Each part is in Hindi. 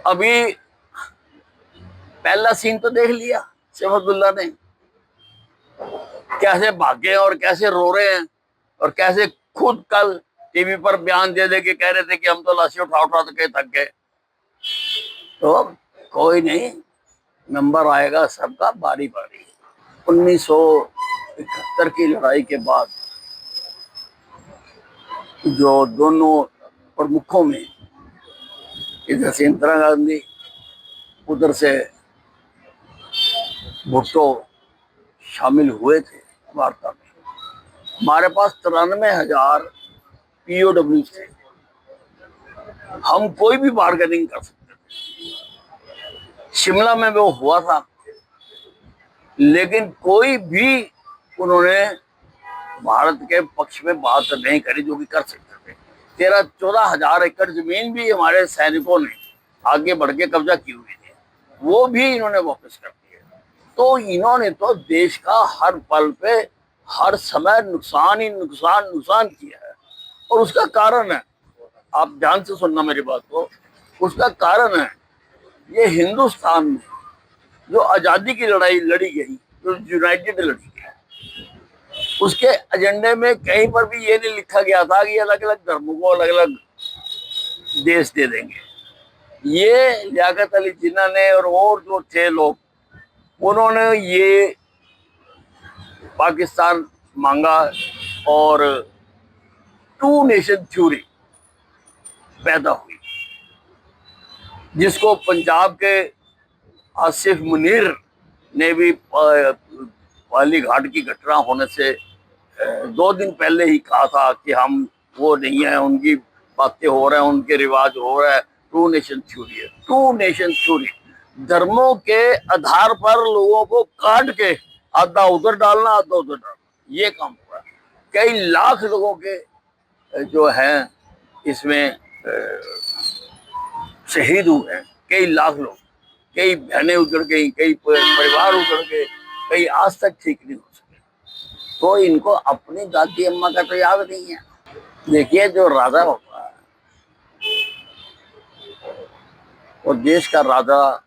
अभी पहला सीन तो देख लिया सैफ अब्दुल्ला ने, कैसे भागे और कैसे रो रहे हैं, और कैसे खुद कल टीवी पर बयान दे दे के कह रहे थे कि हम तो लाशी उठा उठा के थक गए। तो कोई नहीं, नंबर आएगा सबका बारी बारी। 1971 की लड़ाई के बाद जो दोनों प्रमुखों में, इधर से इंदिरा गांधी, उधर से भुट्टो शामिल हुए थे वार्ता में। हमारे पास 93,000 POW थे, हम कोई भी बार्गेनिंग कर सकते थे। शिमला में वो हुआ था, लेकिन कोई भी उन्होंने भारत के पक्ष में बात नहीं करी जो कि कर सकते थे। 13-14 हजार एकड़ जमीन भी हमारे सैनिकों ने आगे बढ़ के कब्जा की हुई थी, वो भी इन्होंने वापस कर दिए। तो इन्होंने तो देश का हर पल पे हर समय नुकसान ही नुकसान किया है। और उसका कारण है, आप ध्यान से सुनना मेरी बात को, उसका कारण है ये हिंदुस्तान में जो आजादी की लड़ाई लड़ी गई, जो यूनाइटेड लड़ी गई, उसके एजेंडे में कहीं पर भी ये नहीं लिखा गया था कि अलग अलग धर्मों को अलग अलग देश दे देंगे। ये लियाकत अली जिन्ना ने और जो थे लोग, उन्होंने ये पाकिस्तान मांगा और टू नेशन थ्योरी पैदा हुई, जिसको पंजाब के आसिफ मुनीर ने भी पाली घाट की घटना होने से 2 दिन पहले ही कहा था कि हम वो नहीं है, उनकी बातें हो रहे हैं, उनके रिवाज हो रहे हैं, टू नेशन थ्योरी है। टू नेशन थ्योरी धर्मों के आधार पर लोगों को काट के आधा उधर डालना आधा उधर डालना, ये काम हो रहा है। कई लाख लोगों के जो हैं इसमें शहीद हुए हैं, कई लाख लोग, कई बहनें उजड़ गई, कई परिवार उजड़ गए, कई आज तक ठीक नहीं हो सके। तो इनको अपनी दादी अम्मा का तो याद नहीं है। देखिए, जो राजा होता है और देश का राजा,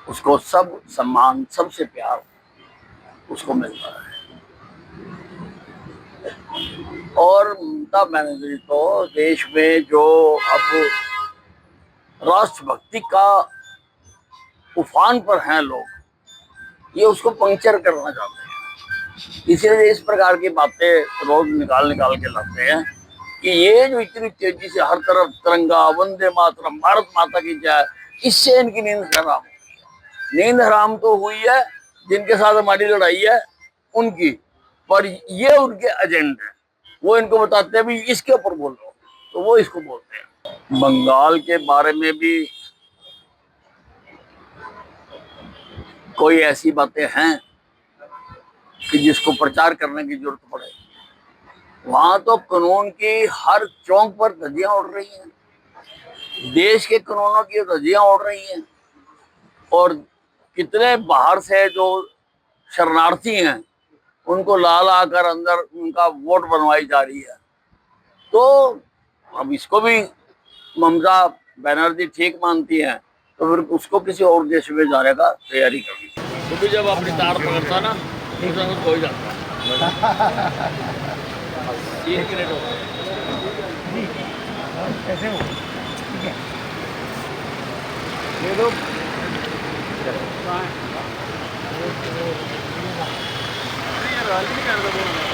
उसको सब सम्मान, सबसे प्यार उसको मिलता है। और ममता बनर्जी तो देश में जो अब राष्ट्रभक्ति का उफान पर हैं लोग, ये उसको पंक्चर करना चाहते हैं। इसीलिए इस प्रकार की बातें रोज निकाल के लाते हैं कि ये जो इतनी तेजी से हर तरफ तिरंगा, वंदे मातरम, भारत माता की जय, इससे इनकी नींद हराम हुई है। नींद हराम तो हुई है जिनके साथ हमारी लड़ाई है उनकी, पर ये उनके एजेंडे हैं, वो इनको बताते हैं भी इसके ऊपर बोलो, तो वो इसको बोलते हैं। बंगाल के बारे में भी कोई ऐसी बातें हैं कि जिसको प्रचार करने की जरूरत पड़े। वहां तो कानून की हर चौक पर धज्जियां उड़ रही हैं, देश के कानूनों की धज्जियां उड़ रही हैं, और कितने बाहर से जो शरणार्थी हैं उनको ला ला कर अंदर उनका वोट बनवाई जा रही है। तो अब इसको भी ममता बनर्जी ठीक मानती हैं, तो फिर उसको किसी और देश में जाने का तैयारी करनी। तो भी जब अपनी तार पकड़ता ना, तो खो जाता। 3 मिनट हो कैसे हो? ठीक है, ये लोग राजी नहीं कर रहे।